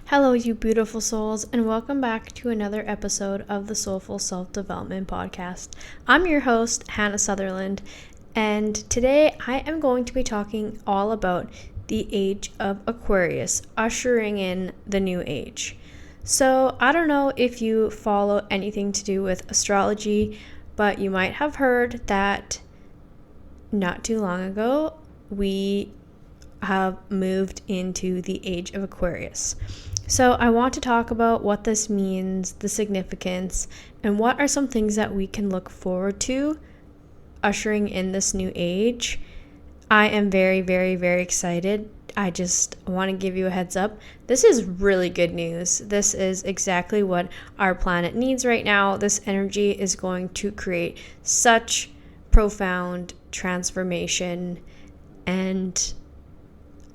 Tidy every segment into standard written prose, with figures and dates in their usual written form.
Hello, you beautiful souls, and welcome back to another episode of the Soulful Self-Development Podcast. I'm your host, Hannah Sutherland, and today I am going to be talking all about the age of Aquarius, ushering in the new age. So, I don't know if you follow anything to do with astrology, but you might have heard that not too long ago, we have moved into the age of Aquarius. So I want to talk about what this means, the significance, and what are some things that we can look forward to ushering in this new age. I am very, very, very excited. I just want to give you a heads up. This is really good news. This is exactly what our planet needs right now. This energy is going to create such profound transformation, and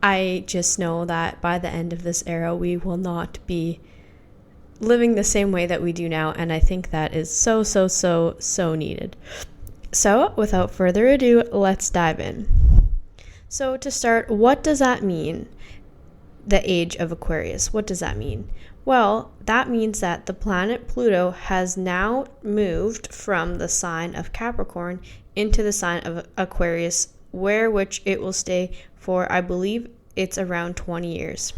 I just know that by the end of this era, we will not be living the same way that we do now. And I think that is so needed. So without further ado, let's dive in. So to start, what does that mean? The age of Aquarius. What does that mean? Well, that means that the planet Pluto has now moved from the sign of Capricorn into the sign of Aquarius, which it will stay for, I believe it's around 20 years.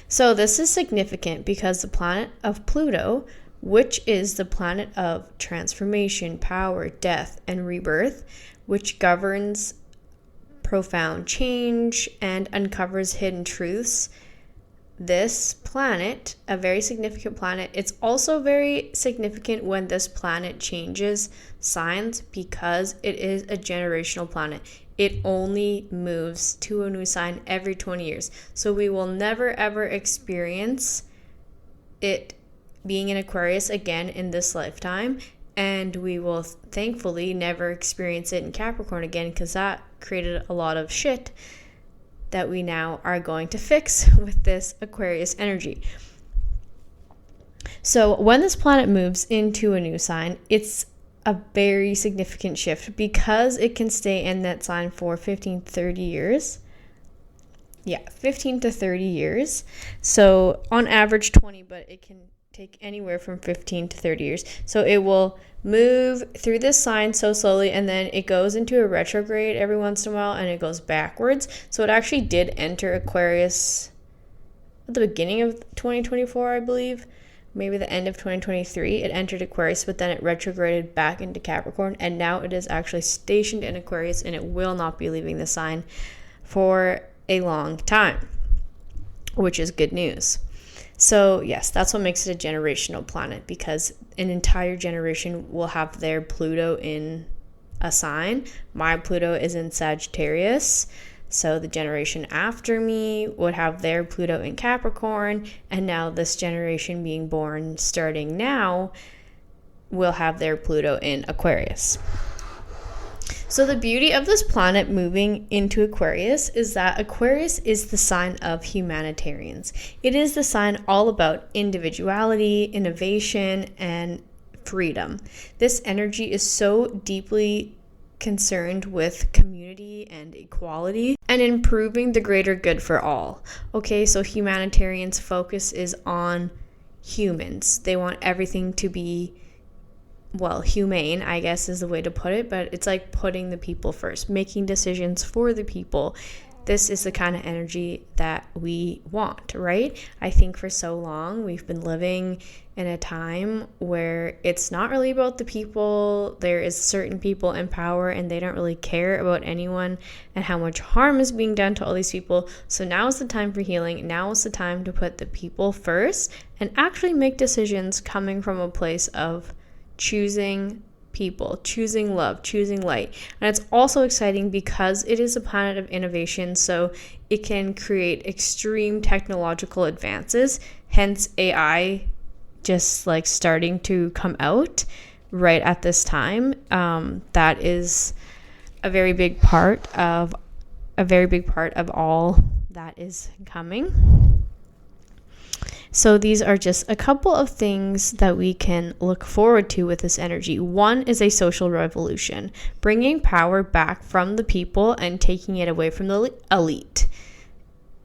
So this is significant because the planet of Pluto, which is the planet of transformation, power, death, and rebirth, which governs profound change and uncovers hidden truths. This planet, a very significant planet, it's also very significant when this planet changes signs because it is a generational planet. It only moves to a new sign every 20 years. So we will never ever experience it being in Aquarius again in this lifetime. And we will thankfully never experience it in Capricorn again, because that created a lot of shit that we now are going to fix with this Aquarius energy. So when this planet moves into a new sign, it's a very significant shift because it can stay in that sign for 15 to 30 years. Yeah, 15 to 30 years. So on average 20, but it can take anywhere from 15 to 30 years. So it will move through this sign so slowly, and then it goes into a retrograde every once in a while, and it goes backwards. So it actually did enter Aquarius at the beginning of 2024, I believe. Maybe the end of 2023, it entered Aquarius, but then it retrograded back into Capricorn, and now it is actually stationed in Aquarius, and it will not be leaving the sign for a long time, which is good news. So yes, that's what makes it a generational planet, because an entire generation will have their Pluto in a sign. My Pluto is in Sagittarius. So the generation after me would have their Pluto in Capricorn, and now this generation being born starting now will have their Pluto in Aquarius. So the beauty of this planet moving into Aquarius is that Aquarius is the sign of humanitarians. It is the sign all about individuality, innovation, and freedom. This energy is so deeply concerned with community and equality and improving the greater good for all. Okay, so humanitarians' focus is on humans. They want everything to be, well, humane, I guess is the way to put it, but it's like putting the people first, making decisions for the people. This is the kind of energy that we want, right? I think for so long we've been living in a time where it's not really about the people. There is certain people in power, and they don't really care about anyone and how much harm is being done to all these people. So now is the time for healing. Now is the time to put the people first and actually make decisions coming from a place of choosing people, choosing love, choosing light. And it's also exciting because it is a planet of innovation, so it can create extreme technological advances, hence AI just like starting to come out right at this time. That is a very big part of all that is coming. So these are just a couple of things that we can look forward to with this energy. One is a social revolution, bringing power back from the people and taking it away from the elite.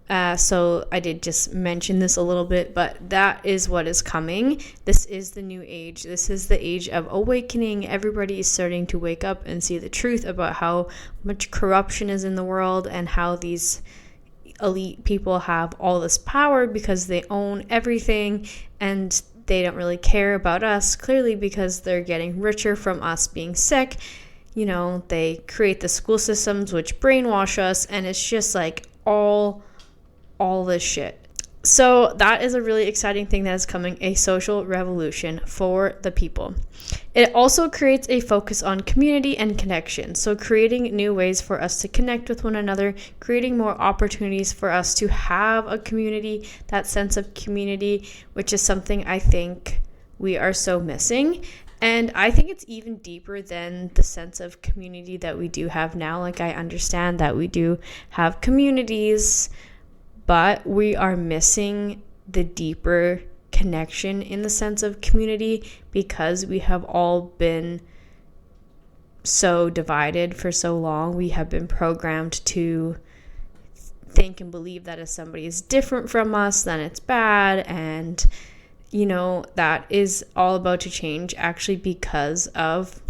So I did just mention this a little bit, but that is what is coming. This is the new age. This is the age of awakening. Everybody is starting to wake up and see the truth about how much corruption is in the world and how these elite people have all this power because they own everything, and they don't really care about us, clearly, because they're getting richer from us being sick. You know, they create the school systems which brainwash us, and it's just like all this shit. So that is a really exciting thing that is coming, a social revolution for the people. It also creates a focus on community and connection. So creating new ways for us to connect with one another, creating more opportunities for us to have a community, that sense of community, which is something I think we are so missing. And I think it's even deeper than the sense of community that we do have now. Like, I understand that we do have communities, but we are missing the deeper connection in the sense of community because we have all been so divided for so long. We have been programmed to think and believe that if somebody is different from us, then it's bad. And, you know, that is all about to change actually because of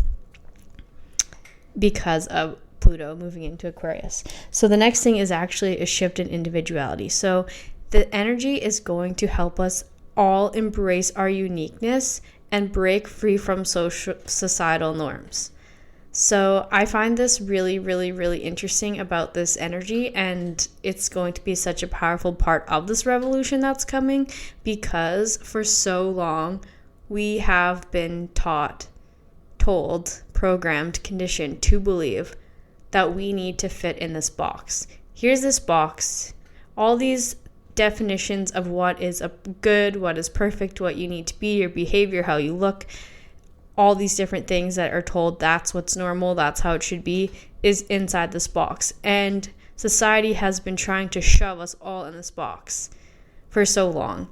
Pluto moving into Aquarius. So the next thing is actually a shift in individuality. So the energy is going to help us all embrace our uniqueness and break free from societal norms. So I find this really, really, really interesting about this energy, and it's going to be such a powerful part of this revolution that's coming because for so long we have been told, programmed, conditioned to believe that we need to fit in this box. Here's this box, all these definitions of what is a good, what is perfect, what you need to be, your behavior, how you look, all these different things that are told that's what's normal, that's how it should be, is inside this box. And society has been trying to shove us all in this box for so long.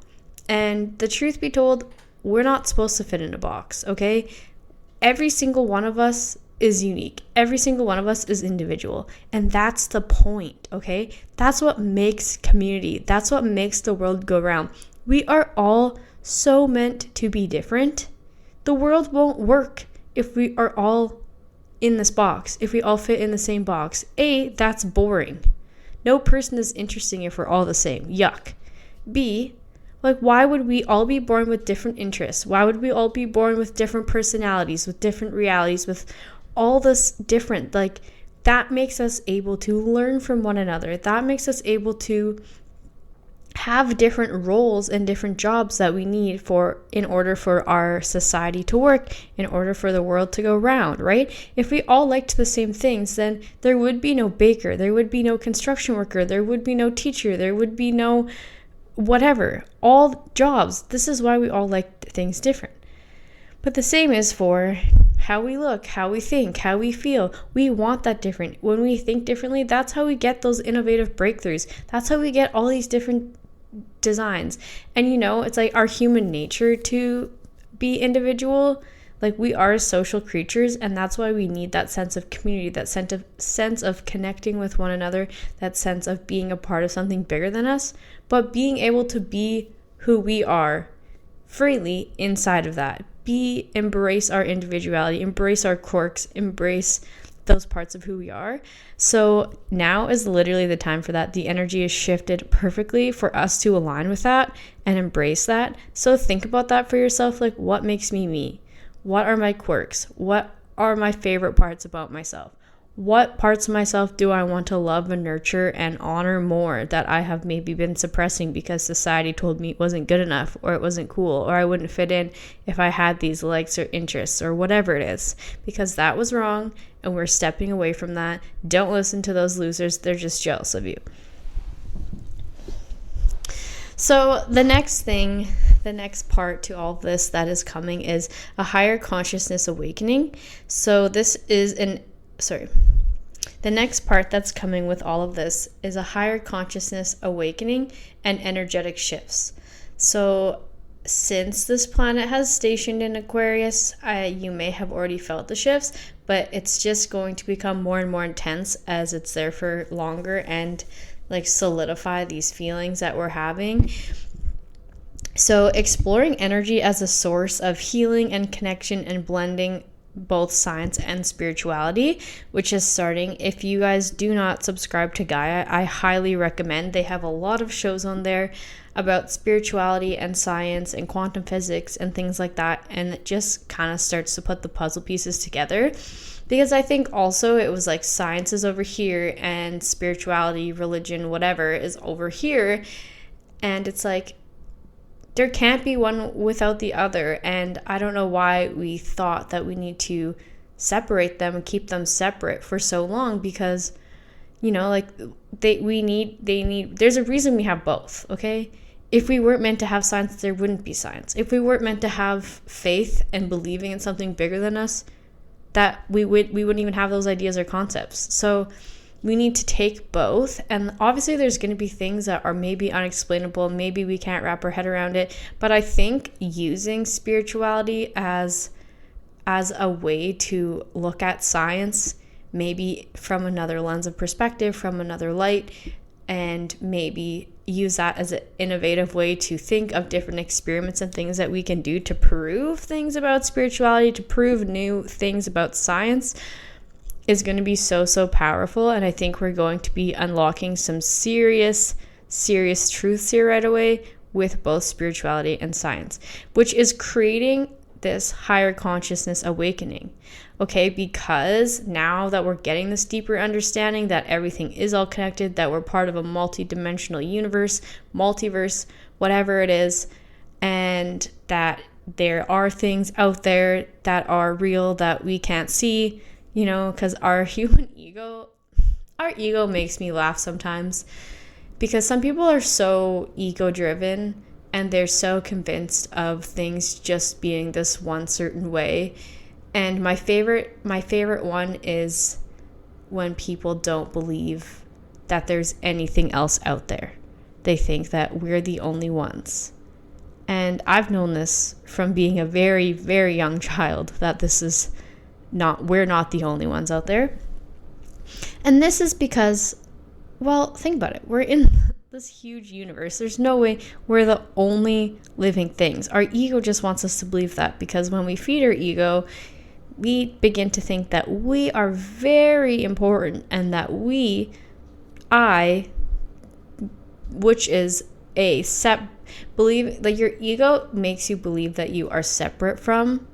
And the truth be told, we're not supposed to fit in a box, okay? Every single one of us is unique. Every single one of us is individual. And that's the point, okay? That's what makes community. That's what makes the world go round. We are all so meant to be different. The world won't work if we are all in this box, if we all fit in the same box. A, that's boring. No person is interesting if we're all the same. Yuck. B, like, why would we all be born with different interests? Why would we all be born with different personalities, with different realities, with all this different? Like, that makes us able to learn from one another. That makes us able to have different roles and different jobs that we need in order for our society to work, in order for the world to go round, right? If we all liked the same things, then there would be no baker, there would be no construction worker, there would be no teacher, there would be no whatever, all jobs. This is why we all like things different. But the same is for how we look, how we think, how we feel. We want that different. When we think differently, that's how we get those innovative breakthroughs. That's how we get all these different designs. And you know, it's like our human nature to be individual. Like, we are social creatures, and that's why we need that sense of community, that sense of connecting with one another, that sense of being a part of something bigger than us, but being able to be who we are freely inside of that. Embrace our individuality, embrace our quirks, embrace those parts of who we are. So now is literally the time for that. The energy is shifted perfectly for us to align with that and embrace that. So think about that for yourself. Like, what makes me me? What are my quirks? What are my favorite parts about myself? What parts of myself do I want to love and nurture and honor more that I have maybe been suppressing because society told me it wasn't good enough, or it wasn't cool, or I wouldn't fit in if I had these likes or interests or whatever it is, because that was wrong and we're stepping away from that. Don't listen to those losers. They're just jealous of you. So the next part to all of this that is coming is a higher consciousness awakening. So this is the next part that's coming with all of this is a higher consciousness awakening and energetic shifts. So since this planet has stationed in Aquarius, you may have already felt the shifts, but it's just going to become more and more intense as it's there for longer, and like solidify these feelings that we're having. So exploring energy as a source of healing and connection and blending both science and spirituality, which is starting. If you guys do not subscribe to Gaia, I highly recommend. They have a lot of shows on there about spirituality and science and quantum physics and things like that, and it just kind of starts to put the puzzle pieces together. Because I think also it was like science is over here and spirituality, religion, whatever is over here, and it's like there can't be one without the other. And I don't know why we thought that we need to separate them and keep them separate for so long, because, you know, like they need, there's a reason we have both, okay? If we weren't meant to have science, there wouldn't be science. If we weren't meant to have faith and believing in something bigger than us, that we wouldn't even have those ideas or concepts. So we need to take both, and obviously there's going to be things that are maybe unexplainable, maybe we can't wrap our head around it, but I think using spirituality as a way to look at science, maybe from another lens of perspective, from another light, and maybe use that as an innovative way to think of different experiments and things that we can do to prove things about spirituality, to prove new things about science, is going to be so powerful. And I think we're going to be unlocking some serious truths here right away with both spirituality and science, which is creating this higher consciousness awakening. Okay, because now that we're getting this deeper understanding that everything is all connected, that we're part of a multi-dimensional universe, multiverse, whatever it is, and that there are things out there that are real that we can't see, you know, because our ego makes me laugh sometimes, because some people are so ego driven and they're so convinced of things just being this one certain way. And my favorite one is when people don't believe that there's anything else out there. They think that we're the only ones. And I've known this from being a very, very young child, that we're not the only ones out there. And this is because, well, think about it. We're in this huge universe. There's no way we're the only living things. Our ego just wants us to believe that, because when we feed our ego, we begin to think that we are very important, and that which is believe, like, your ego makes you believe that you are separate from.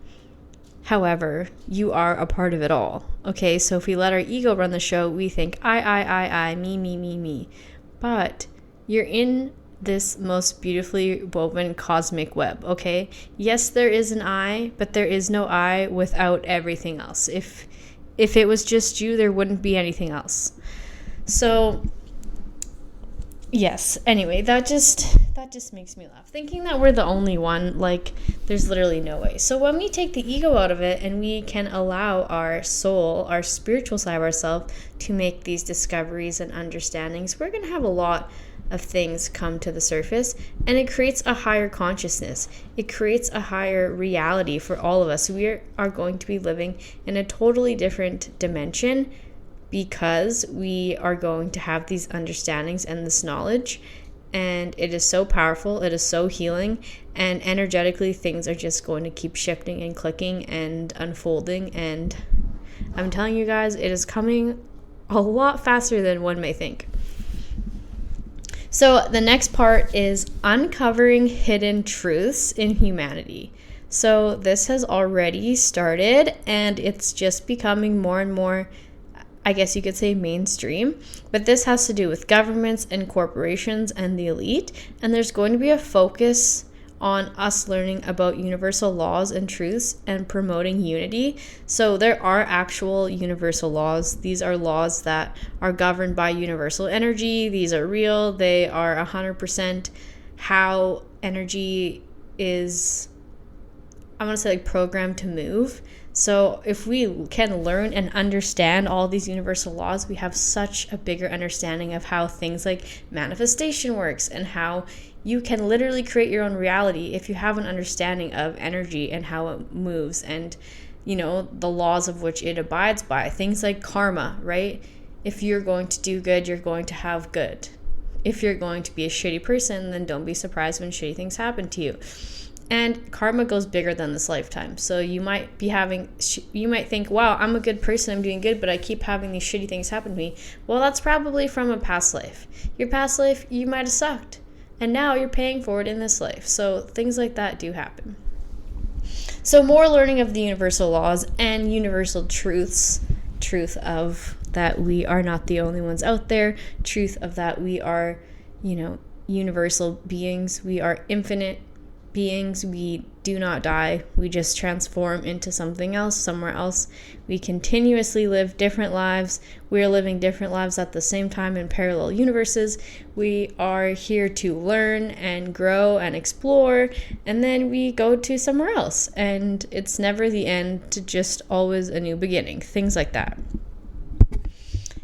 However, you are a part of it all. Okay, so if we let our ego run the show, we think I, me. But you're in this most beautifully woven cosmic web, okay? Yes, there is an I, but there is no I without everything else. If it was just you, there wouldn't be anything else. So yes, anyway, that just makes me laugh. Thinking that we're the only one, like, there's literally no way. So when we take the ego out of it and we can allow our soul, our spiritual side of ourselves, to make these discoveries and understandings, we're going to have a lot of things come to the surface, and it creates a higher consciousness. It creates a higher reality for all of us. We are going to be living in a totally different dimension, because we are going to have these understandings and this knowledge, and it is so powerful, it is so healing, and energetically things are just going to keep shifting and clicking and unfolding, and I'm telling you guys, it is coming a lot faster than one may think. So the next part is uncovering hidden truths in humanity. So this has already started, and it's just becoming more and more, I guess you could say, mainstream. But this has to do with governments and corporations and the elite. And there's going to be a focus on us learning about universal laws and truths and promoting unity. So there are actual universal laws. These are laws that are governed by universal energy. These are real. They are 100% how energy is, I want to say, like, programmed to move. So if we can learn and understand all these universal laws, we have such a bigger understanding of how things like manifestation works, and how you can literally create your own reality if you have an understanding of energy and how it moves, and, you know, the laws of which it abides by. Things like karma, right? If you're going to do good, you're going to have good. if you're going to be a shitty person, then don't be surprised when shitty things happen to you. And karma goes bigger than this lifetime. So you might think, wow, I'm a good person, I'm doing good, but I keep having these shitty things happen to me. Well, that's probably from a past life. Your past life, you might have sucked. And now you're paying for it in this life. So things like that do happen. So more learning of the universal laws and universal truths. Truth of that we are not the only ones out there. Truth of that we are, universal beings. We are infinite beings. We do not die. We just transform into something else, somewhere else. We continuously live different lives. We're living different lives at the same time in parallel universes. We are here to learn and grow and explore, and then we go to somewhere else. And it's never the end, to just always a new beginning. Things like that.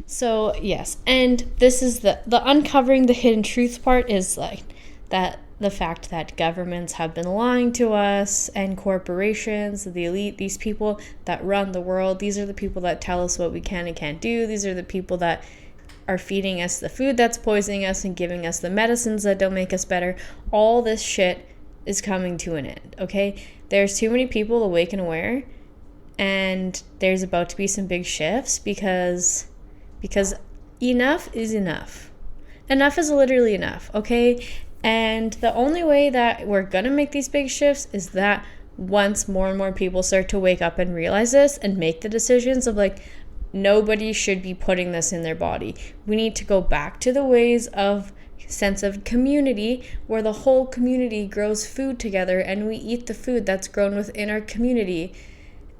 So yes, and this is the uncovering the hidden truth part is like that. The fact that governments have been lying to us, and corporations, the elite, these people that run the world, these are the people that tell us what we can and can't do. These are the people that are feeding us the food that's poisoning us and giving us the medicines that don't make us better. All this shit is coming to an end, okay? There's too many people awake and aware, and there's about to be some big shifts because enough is enough. Enough is literally enough, okay? And the only way that we're going to make these big shifts is that once more and more people start to wake up and realize this and make the decisions of like, nobody should be putting this in their body. We need to go back to the ways of sense of community, where the whole community grows food together and we eat the food that's grown within our community.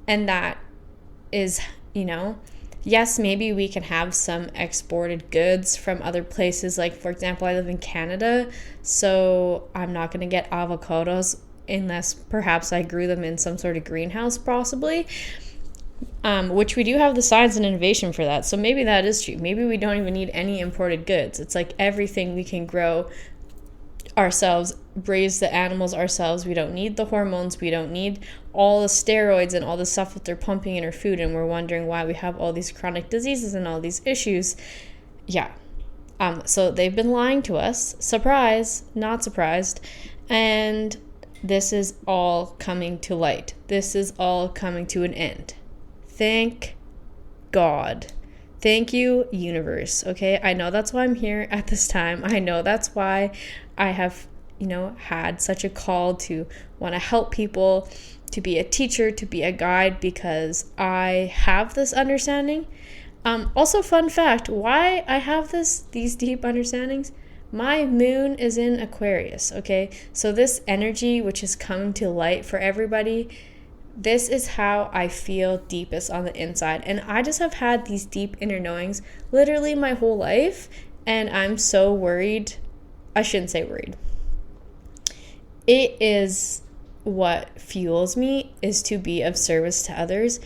And that is, yes, maybe we can have some exported goods from other places. Like, for example, I live in Canada, so I'm not going to get avocados unless perhaps I grew them in some sort of greenhouse, possibly, which we do have the science and innovation for that. So maybe that is true. Maybe we don't even need any imported goods. It's like everything we can grow ourselves, raise the animals ourselves. We don't need the hormones. We don't need all the steroids and all the stuff that they're pumping in our food, and we're wondering why we have all these chronic diseases and all these issues. Yeah. So they've been lying to us. Surprise, not surprised. And this is all coming to light. This is all coming to an end. Thank God. Thank you, universe. Okay, I know that's why I'm here at this time. I know that's why I have, had such a call to want to help people, to be a teacher, to be a guide, because I have this understanding. Also, fun fact, why I have these deep understandings, my moon is in Aquarius, okay? So this energy, which is coming to light for everybody, this is how I feel deepest on the inside. And I just have had these deep inner knowings literally my whole life. And I'm so worried. I shouldn't say worried. It is what fuels me, is to be of service to others.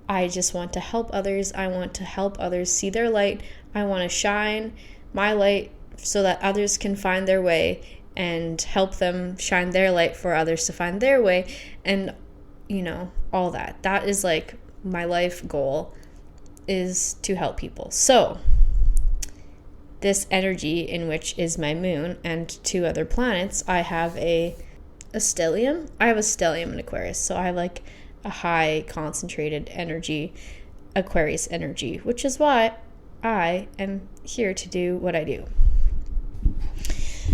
I just want to help others. I want to help others see their light. I want to shine my light so that others can find their way, and help them shine their light for others to find their way. And all that. That is like my life goal, is to help people. So this energy, in which is my moon and 2 other planets, I have a stellium. I have a stellium in Aquarius. So I have like a high concentrated energy, Aquarius energy, which is why I am here to do what I do.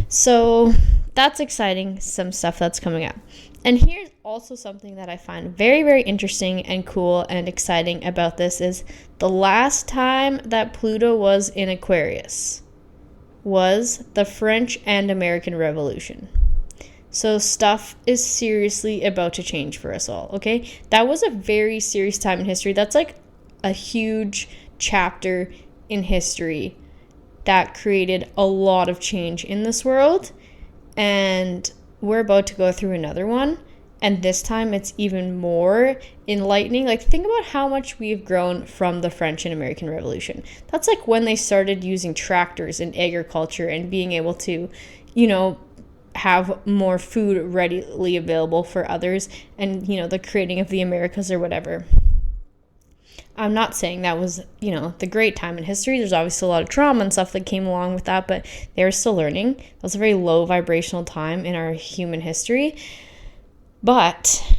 So that's exciting, some stuff that's coming up. And here's also something that I find very, very interesting and cool and exciting about this is the last time that Pluto was in Aquarius was the French and American Revolution. So stuff is seriously about to change for us all, okay? That was a very serious time in history. That's like a huge chapter in history that created a lot of change in this world. And we're about to go through another one, and this time it's even more enlightening. Like, think about how much we've grown from the French and American Revolution. That's like when they started using tractors in agriculture and being able to, have more food readily available for others, and the creating of the Americas or whatever. I'm not saying that was, the great time in history. There's obviously a lot of trauma and stuff that came along with that, but they were still learning. That was a very low vibrational time in our human history. But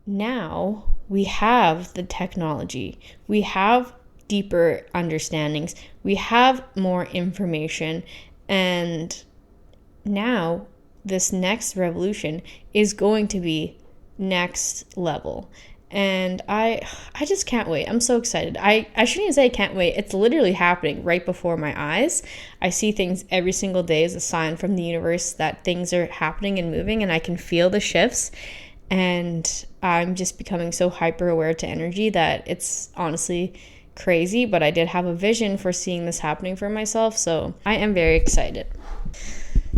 now we have the technology. We have deeper understandings. We have more information. And now this next revolution is going to be next level. And I just can't wait. I'm so excited. I shouldn't even say I can't wait. It's literally happening right before my eyes. I see things every single day as a sign from the universe that things are happening and moving, and I can feel the shifts. And I'm just becoming so hyper aware to energy that it's honestly crazy. But I did have a vision for seeing this happening for myself. So I am very excited.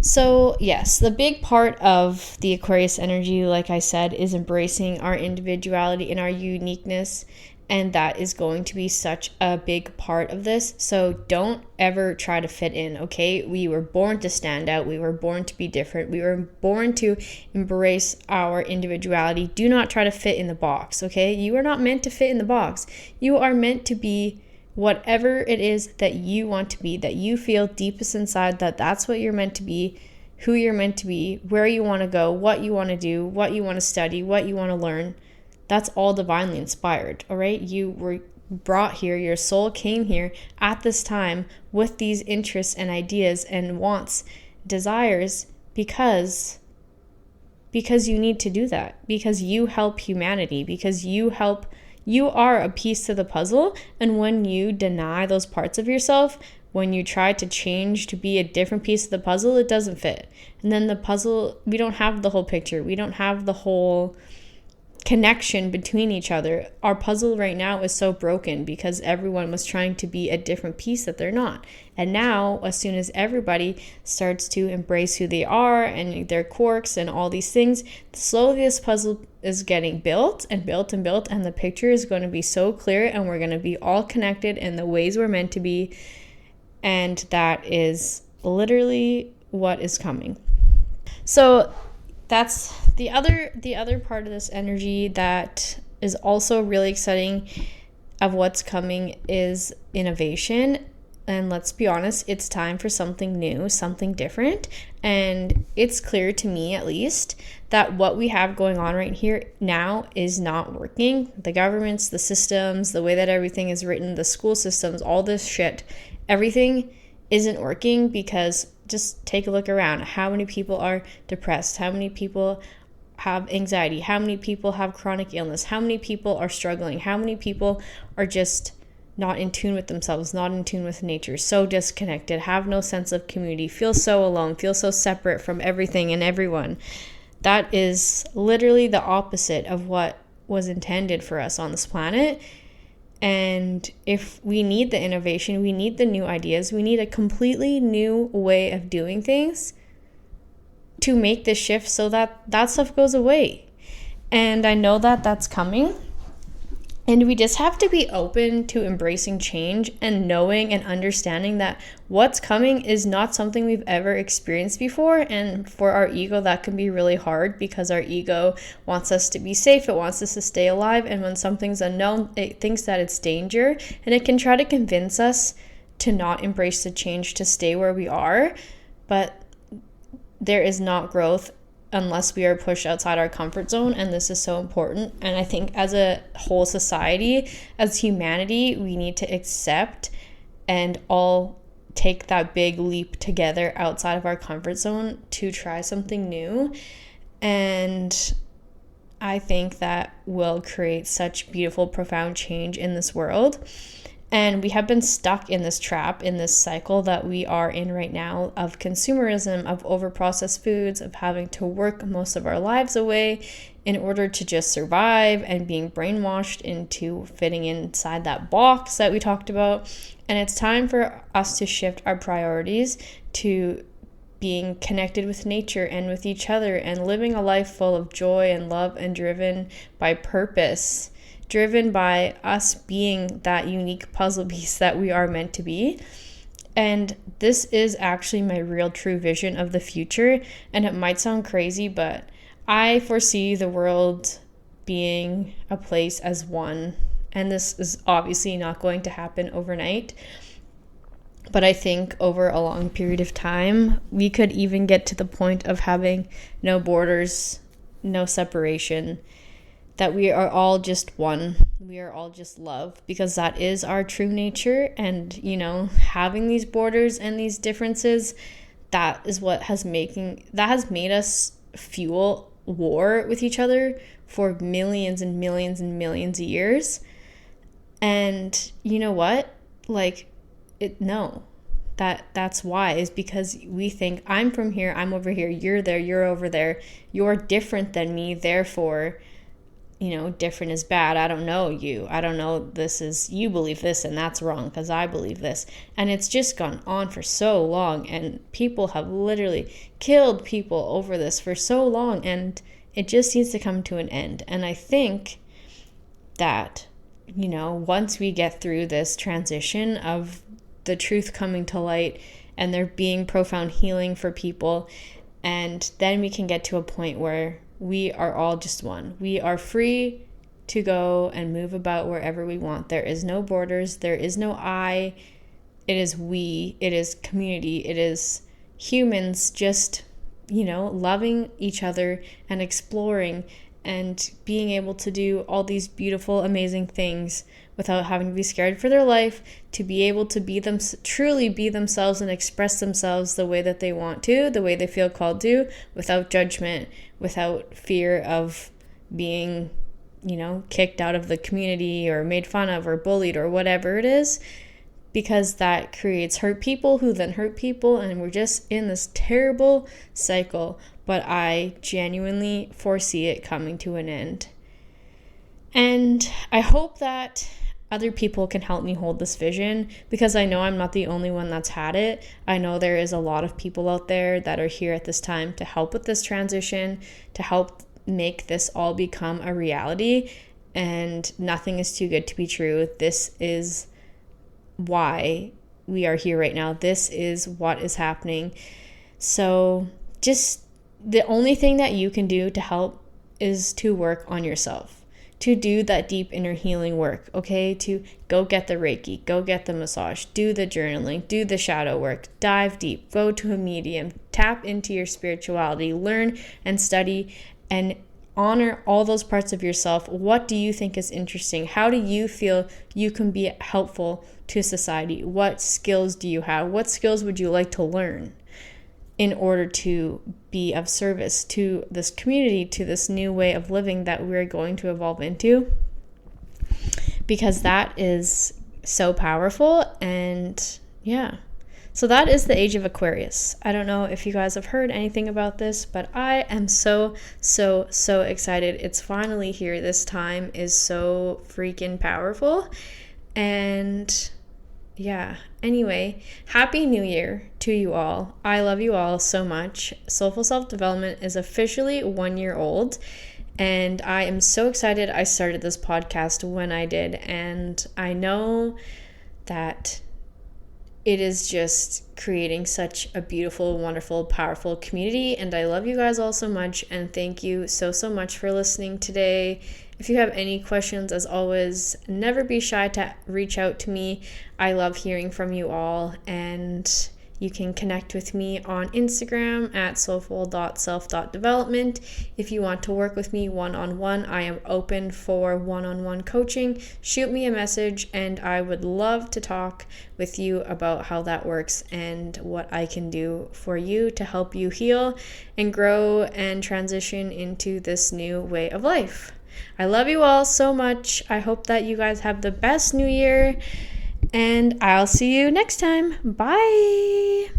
So yes, the big part of the Aquarius energy, like I said, is embracing our individuality and our uniqueness. And that is going to be such a big part of this. So don't ever try to fit in, okay? We were born to stand out. We were born to be different. We were born to embrace our individuality. Do not try to fit in the box, okay? You are not meant to fit in the box. You are meant to be whatever it is that you want to be, that you feel deepest inside that that's what you're meant to be, who you're meant to be, where you want to go, what you want to do, what you want to study, what you want to learn. That's all divinely inspired, all right? You were brought here, your soul came here at this time with these interests and ideas and wants, desires, because you need to do that, because you help humanity, because you are a piece to the puzzle. And when you deny those parts of yourself, when you try to change to be a different piece of the puzzle, it doesn't fit. And then the puzzle, we don't have the whole picture. We don't have the whole connection between each other. Our puzzle right now is so broken because everyone was trying to be a different piece that they're not. And now, as soon as everybody starts to embrace who they are and their quirks and all these things, slowly this puzzle is getting built and built and built, and the picture is going to be so clear, and we're going to be all connected in the ways we're meant to be. And that is literally what is coming. So that's the other part of this energy that is also really exciting of what's coming is innovation. And let's be honest, it's time for something new, something different. And it's clear to me, at least, that what we have going on right here now is not working. The governments, the systems, the way that everything is written, the school systems, all this shit, everything isn't working, because just take a look around. How many people are depressed? How many people have anxiety? How many people have chronic illness? How many people are struggling? How many people are just not in tune with themselves, not in tune with nature, so disconnected, have no sense of community, feel so alone, feel so separate from everything and everyone? That is literally the opposite of what was intended for us on this planet. And if we need the innovation, we need the new ideas, we need a completely new way of doing things to make this shift so that that stuff goes away. And I know that that's coming. And we just have to be open to embracing change and knowing and understanding that what's coming is not something we've ever experienced before. And for our ego, that can be really hard, because our ego wants us to be safe. It wants us to stay alive. And when something's unknown, it thinks that it's danger. And it can try to convince us to not embrace the change, to stay where we are. But there is not growth unless we are pushed outside our comfort zone, and this is so important. And I think as a whole society, as humanity, we need to accept and all take that big leap together outside of our comfort zone to try something new. And I think that will create such beautiful, profound change in this world. And we have been stuck in this trap, in this cycle that we are in right now of consumerism, of overprocessed foods, of having to work most of our lives away in order to just survive, and being brainwashed into fitting inside that box that we talked about. And it's time for us to shift our priorities to being connected with nature and with each other, and living a life full of joy and love, and driven by purpose, driven by us being that unique puzzle piece that we are meant to be. And this is actually my real true vision of the future. And it might sound crazy, but I foresee the world being a place as one, And this is obviously not going to happen overnight. But I think over a long period of time, we could even get to the point of having no borders, no separation, that we are all just one. We are all just love, because that is our true nature. And, having these borders and these differences, that is what has made us fuel war with each other for millions and millions and millions of years. And you know what? That's why, is because we think I'm from here, I'm over here, you're there, you're over there, you're different than me, therefore, different is bad. I don't know you. I don't know, you believe this and that's wrong because I believe this. And it's just gone on for so long, and people have literally killed people over this for so long, and it just needs to come to an end. And I think that, once we get through this transition of the truth coming to light and there being profound healing for people, and then we can get to a point where we are all just one. We are free to go and move about wherever we want. There is no borders. There is no I. It is we. It is community. It is humans just, loving each other and exploring and being able to do all these beautiful, amazing things without having to be scared for their life, to be able to truly be themselves and express themselves the way that they want to, the way they feel called to, without judgment, without fear of being, kicked out of the community or made fun of or bullied or whatever it is, because that creates hurt people who then hurt people, and we're just in this terrible cycle. But I genuinely foresee it coming to an end. And I hope that other people can help me hold this vision, because I know I'm not the only one that's had it. I know there is a lot of people out there that are here at this time to help with this transition, to help make this all become a reality. And nothing is too good to be true. This is why we are here right now. This is what is happening. So just the only thing that you can do to help is to work on yourself, to do that deep inner healing work, okay? To go get the Reiki, go get the massage, do the journaling, do the shadow work, dive deep, go to a medium, tap into your spirituality, learn and study and honor all those parts of yourself. What do you think is interesting? How do you feel you can be helpful to society? What skills do you have? What skills would you like to learn in order to be of service to this community, to this new way of living that we're going to evolve into? Because that is so powerful. And yeah, so that is the age of Aquarius. I don't know if you guys have heard anything about this, but I am so excited. It's finally here. This time is so freaking powerful. And yeah, anyway, happy new year to you all. I love you all so much. Soulful Self-Development is officially 1 year old, and I am so excited I started this podcast when I did. And I know that it is just creating such a beautiful, wonderful, powerful community, and I love you guys all so much, and thank you so much for listening today. If you have any questions, as always, never be shy to reach out to me. I love hearing from you all, and you can connect with me on Instagram at soulful.self.development. If you want to work with me one-on-one, I am open for one-on-one coaching. Shoot me a message, and I would love to talk with you about how that works and what I can do for you to help you heal and grow and transition into this new way of life. I love you all so much. I hope that you guys have the best new year, and I'll see you next time. Bye.